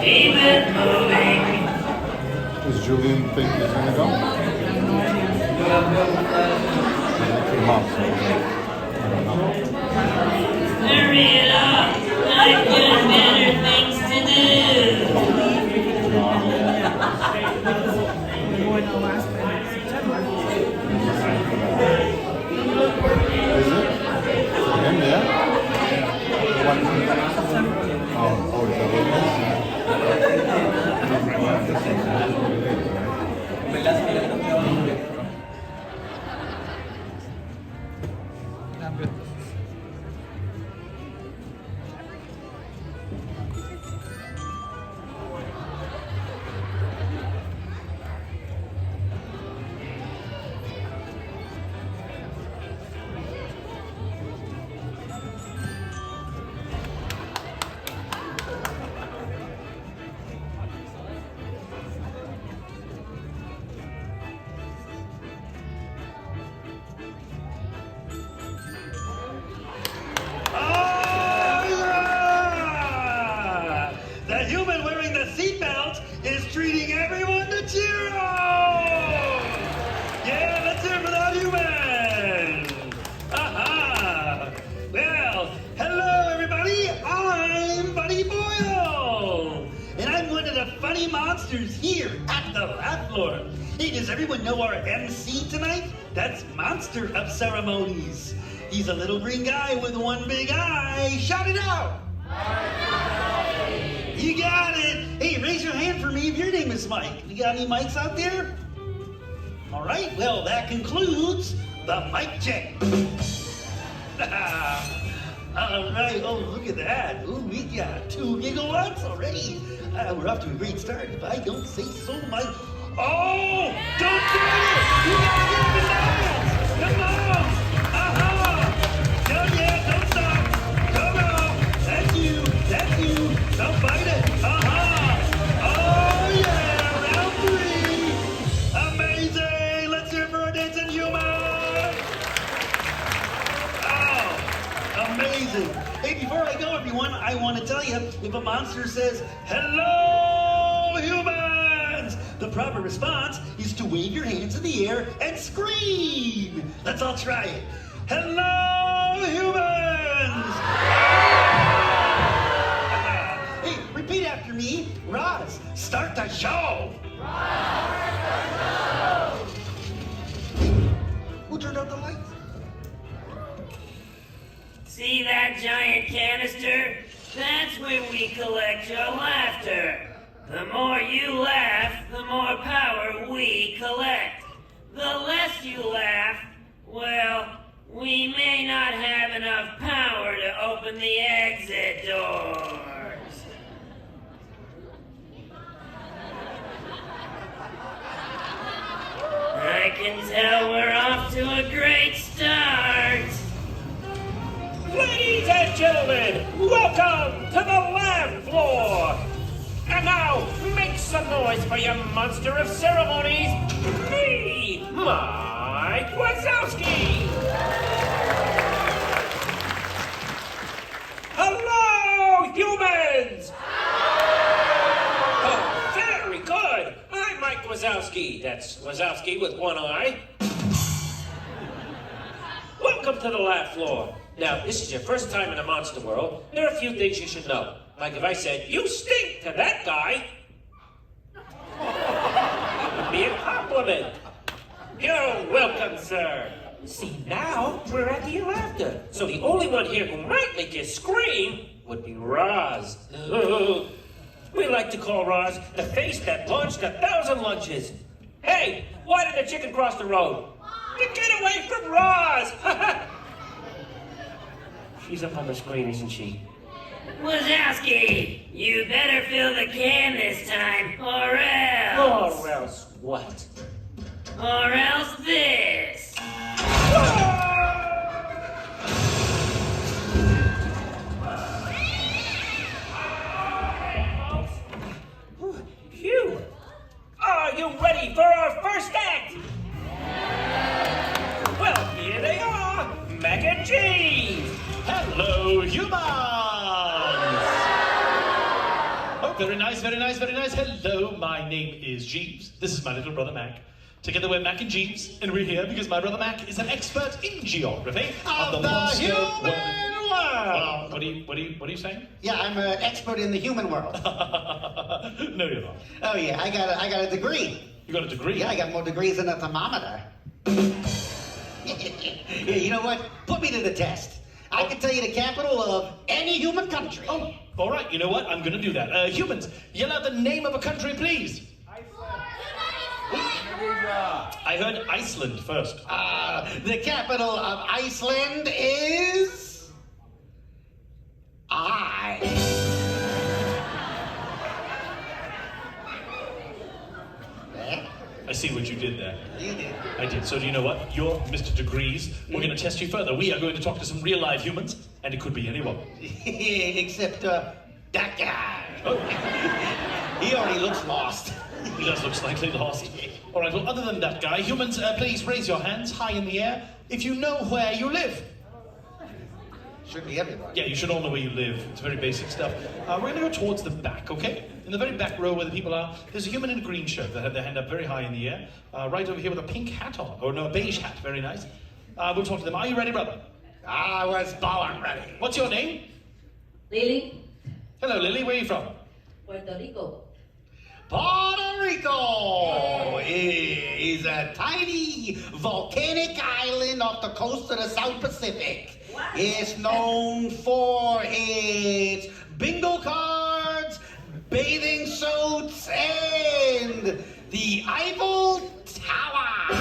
Keep it moving. Does Julian think he's gonna go? He came up, so I don't know. Hurry it up. I've got better things to do. Is it? Him, yeah? Oh, is that what it is? Treating everyone to cheer on! Yeah, let's hear for that human! Aha! Well, hello everybody, I'm Buddy Boyle! And I'm one of the funny monsters here at the Laugh Floor. Hey, does everyone know our MC tonight? That's Monster of Ceremonies. He's a little green guy with one big eye. Shout it out! You got it! Hey, raise your hand for me if your name is Mike. You got any mics out there? All right, well, that concludes the mic check. All right, oh, look at that. Ooh, we got 2 gigawatts already. We're off to a great start, if I don't say so, Mike. Oh, don't do it! You gotta get up and dance! Come on! Don't yet, don't stop! Come on! That's you! Don't bite it! Oh yeah! Round 3! Amazing! Let's hear it for our dancing human! Oh! Amazing! Hey, before I go, everyone, I want to tell you, if a monster says, "Hello, humans!" the proper response is to wave your hands in the air and scream! Let's all try it. Hello, humans! Hey, repeat after me. Roz, start the show! Who turned out the lights? See that giant canister? That's where we collect your laughter. The more you laugh, the more power we collect. The less you laugh, well, we may not have enough power to open the exit doors. I can tell we're off to a great start. Ladies and gentlemen, welcome to the Laugh Floor. And now, make some noise for your monster of ceremonies, me, Mike Wazowski. Hello, humans! Oh, very good. I'm Mike Wazowski. That's Wazowski with one eye. Welcome to the Laugh Floor. Now, this is your first time in the monster world. There are a few things you should know. Like if I said, "You stink" to that guy, it would be a compliment. You're welcome, sir. See, now we're at the laughter. So the only one here who might make you scream would be Roz. We like to call Roz the face that launched 1,000 lunches. Hey, why did the chicken cross the road? You get away from Roz! She's up on the screen, isn't she? Wazowski, you better fill the can this time, or else. Or else what? Or else this. Phew! Are you ready for our first act? Well, here they are, Mac and Cheese. Hello, humans! Very nice, very nice, very nice. Hello, my name is Jeeves. This is my little brother Mac. Together we're Mac and Jeeves, and we're here because my brother Mac is an expert in geography Of the human world. What are you saying? Yeah, I'm an expert in the human world. No, you're not. Oh yeah, I got a degree. You got a degree? Yeah, I got more degrees than a thermometer. Yeah, you know what? Put me to the test. I can tell you the capital of any human country. Oh, all right. You know what? I'm going to do that. Humans, yell out the name of a country, please. I heard Iceland first. The capital of Iceland is... I see what you did there. You did. I did. So do you know what? You're Mr. Degrees. We're going to test you further. We are going to talk to some real live humans, and it could be anyone. Except, that guy. Oh. He already looks lost. He does look slightly lost. All right, well, other than that guy, humans, please raise your hands high in the air if you know where you live. Should be everybody. Yeah, you should all know where you live. It's very basic stuff. We're going to go towards the back, okay? In the very back row where the people are, there's a human in a green shirt that had their hand up very high in the air. Right over here with a pink hat on. Oh, no, a beige hat. Very nice. We'll talk to them. Are you ready, brother? I was born ready. What's your name? Lily, Hello, Lily. Where are you from? Puerto Rico. Puerto Rico is a tiny volcanic island off the coast of the South Pacific. Wow. It's known for its bingo cards, bathing suits, and the Eiffel Tower.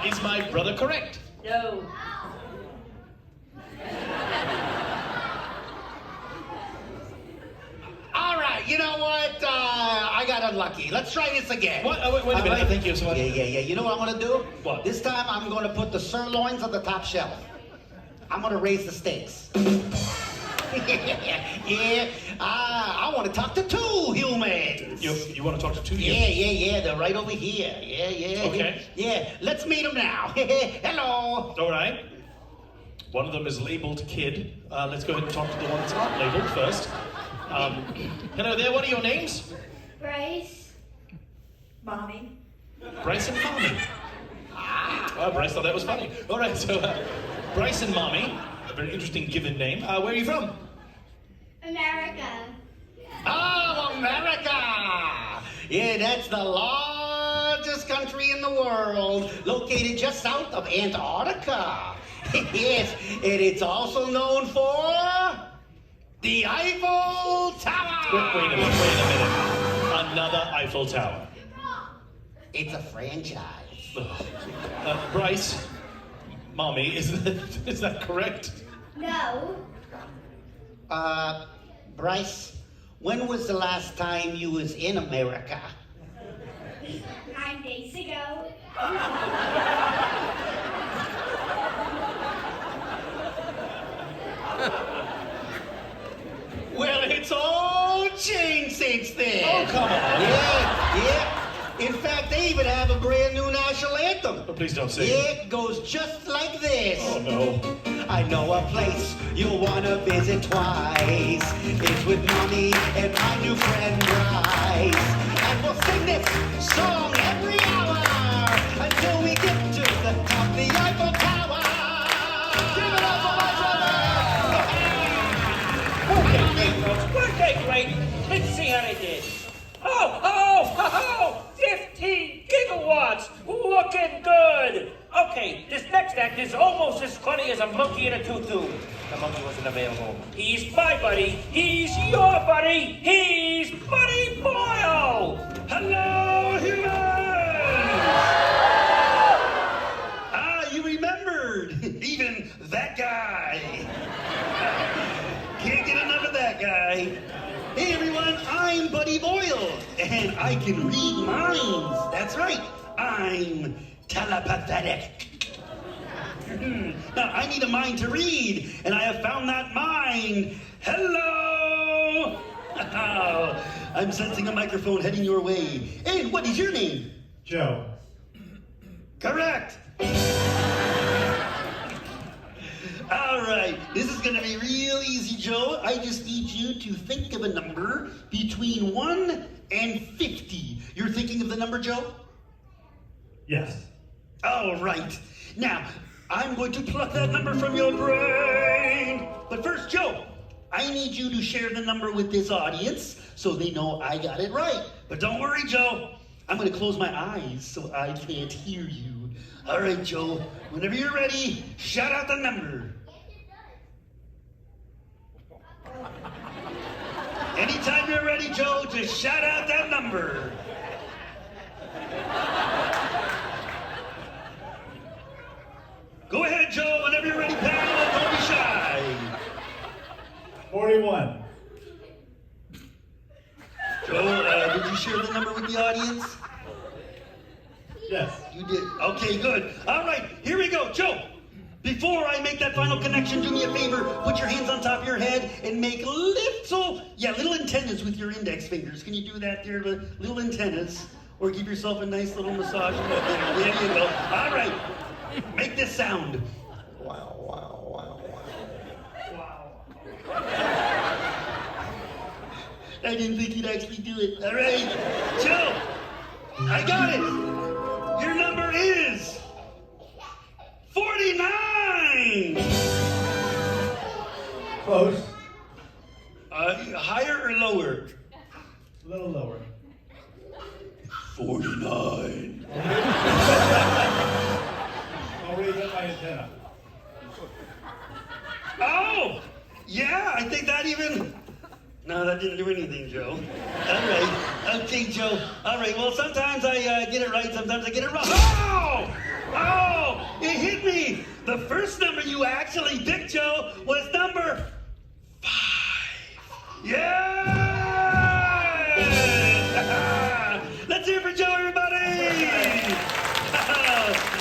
Is my brother correct? No. All right, you know what? I got unlucky. Let's try this again. What? Oh, wait a minute. All right? Thank you so much. Yeah. You know what I'm gonna do? What? This time I'm gonna put the sirloins on the top shelf. I'm gonna raise the stakes. Yeah. I want to talk to two humans. You want to talk to two humans? Yeah. They're right over here. Yeah. Okay. Yeah. Let's meet them now. Hello. All right. One of them is labeled Kid. Let's go ahead and talk to the one that's not labeled first. Hello there. What are your names? Bryce. Mommy. Bryce and Mommy. Bryce thought that was funny. All right, so Bryce and Mommy, a very interesting given name. Where are you from? America. Oh, America! Yeah, that's the largest country in the world, located just south of Antarctica. Yes, and it's also known for the Eiffel Tower. Wait a minute. Another Eiffel Tower. It's a franchise. Bryce, Mommy, is that correct? No. Bryce, when was the last time you was in America? 9 days ago. Well, it's all changed since then. Oh, come on. Yeah. In fact, they even have a brand new national anthem. Oh, please don't say Yeah, it goes just like this. Oh, no. I know a place you'll want to visit twice. It's with Mommy and my new friend Bryce. And we'll sing this song every hour until we get to the top of the Eiffel Tower. Give it up for my brother! Okay, folks, weren't they great? Let's see how they did. Oh, 15 gigawatts! Looking good! Okay, this next act is almost as funny as a monkey in a tutu. The monkey wasn't available. He's my buddy. He's your buddy. He's Buddy Boyle! Hello, humans! You remembered. Even that guy. Can't get enough of that guy. Hey, everyone, I'm Buddy Boyle, and I can read minds. That's right, I'm telepathic. Now, I need a mind to read, and I have found that mind. Hello! I'm sensing a microphone heading your way. And what is your name? Joe. Correct. All right, this is gonna be real easy, Joe. I just need you to think of a number between 1 and 50. You're thinking of the number, Joe? Yes. All right. Now, I'm going to pluck that number from your brain. But first, Joe, I need you to share the number with this audience so they know I got it right. But don't worry, Joe. I'm going to close my eyes so I can't hear you. All right, Joe, whenever you're ready, shout out the number. Anytime you're ready, Joe, just shout out that number. Go ahead, Joe, whenever you're ready, pal. Don't be shy. 41. Joe, did you share the number with the audience? Yes. You did. Okay, good. All right, here we go. Joe, before I make that final connection, do me a favor. Put your hands on top of your head and make little antennas with your index fingers. Can you do that there? Little antennas. Or give yourself a nice little massage. There you go. All right. Make this sound. Wow, wow, wow, wow. I didn't think you'd actually do it. All right. Joe, I got it. Your number is 49. Close. Higher or lower? A little lower. 49. I'll raise up my antenna. Oh, yeah, I think that even... No, that didn't do anything, Joe. All right. Okay, Joe. All right, well, sometimes I get it right, sometimes I get it wrong. Oh! Oh! It hit me! The first number you actually picked, Joe, was number 5. Yeah! Let's hear it for Joe, everybody!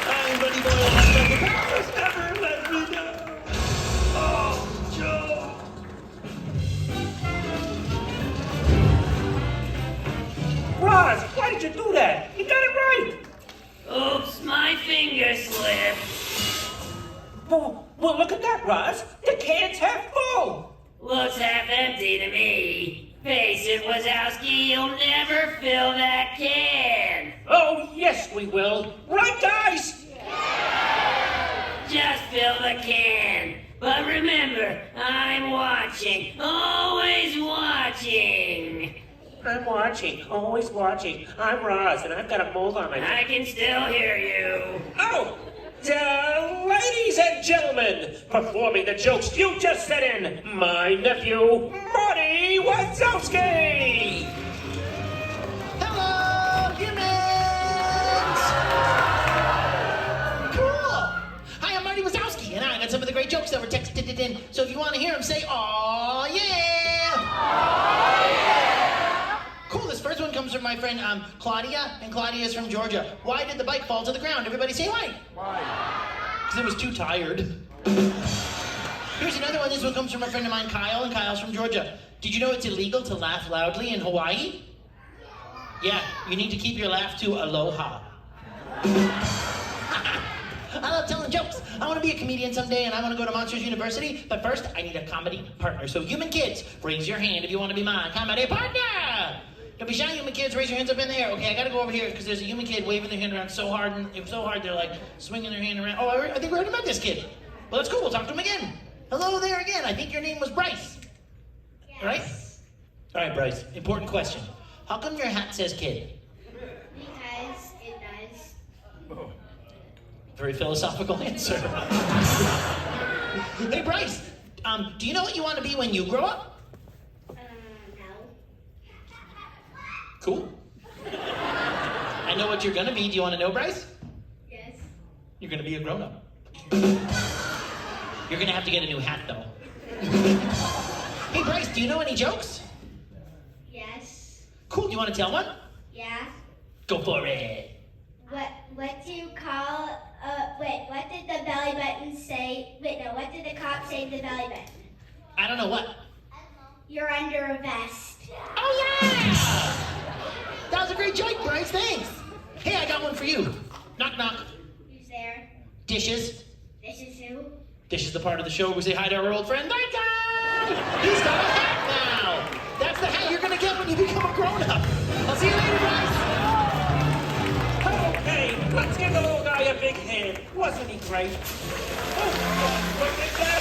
I'm Buddy Boyle. The powers never let me down. Oh, Joe. Roz, why did you do that? You got it right. Oops, my finger slipped. Well, look at that, Roz. The can's half full. Looks half empty to me. Face it, Wazowski, you'll never fill that can. Oh, yes, we will. Right, guys? Just fill the can. But remember, I'm watching. Always watching. I'm watching, always watching. I'm Roz, and I've got a mold on my I neck. can still hear you. Oh! Ladies and gentlemen, performing the jokes you just sent in, my nephew, Marty Wazowski! Hello, humans! Cool! Hi, I'm Marty Wazowski, and I got some of the great jokes that were texted in. So if you want to hear them, say, "Aw, yeah!" Aw, yeah! Cool, this first one comes from my friend Claudia, and Claudia is from Georgia. Why did the bike fall to the ground? Everybody say why. Because it was too tired. Here's another one. This one comes from a friend of mine, Kyle, and Kyle's from Georgia. Did you know it's illegal to laugh loudly in Hawaii? Yeah, you need to keep your laugh to aloha. I love telling jokes. I want to be a comedian someday, and I want to go to Monsters University. But first, I need a comedy partner. So human kids, raise your hand if you want to be my comedy partner. Don't be shy, human kids. Raise your hands up in the air. Okay, I got to go over here because there's a human kid waving their hand around so hard, and it's so hard they're like swinging their hand around. Oh, I think we already met this kid. Well, that's cool. We'll talk to him again. Hello there again. I think your name was Bryce. Yes. Right? All right, Bryce. Important question. How come your hat says kid? Because it does. Very philosophical answer. Hey, Bryce. Do you know what you want to be when you grow up? No. Cool. I know what you're gonna be. Do you want to know, Bryce? Yes. You're gonna be a grown-up. You're gonna have to get a new hat, though. Hey, Bryce, do you know any jokes? Yes. Cool. Do you want to tell one? Yeah. Go for it. What do you call, what did the belly button say? What did the cop say to the belly button? I don't know what. You're under a vest. Oh, yeah! That was a great joke, Bryce. Thanks. Hey, I got one for you. Knock, knock. Who's there? Dishes. This is who? This is the part of the show where we say hi to our old friend, that guy! He's got a hat now! That's the hat you're gonna get when you become a grown-up. I'll see you later, guys! Okay, let's give the little guy a big hand. Wasn't he great? Oh, look at that!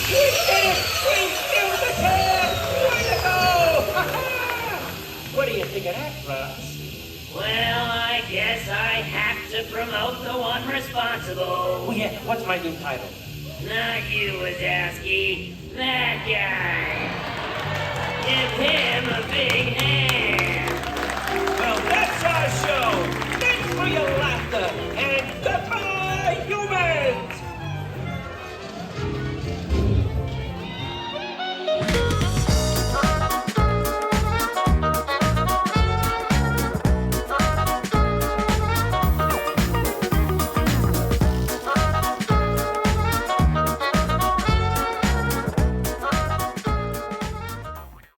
We did it! We killed the cat! Way to go! What do you think of that, Ross? Well, I guess I have to promote the one responsible. Oh yeah, what's my new title? Not you, Wazowski. That guy. Give him a big hand.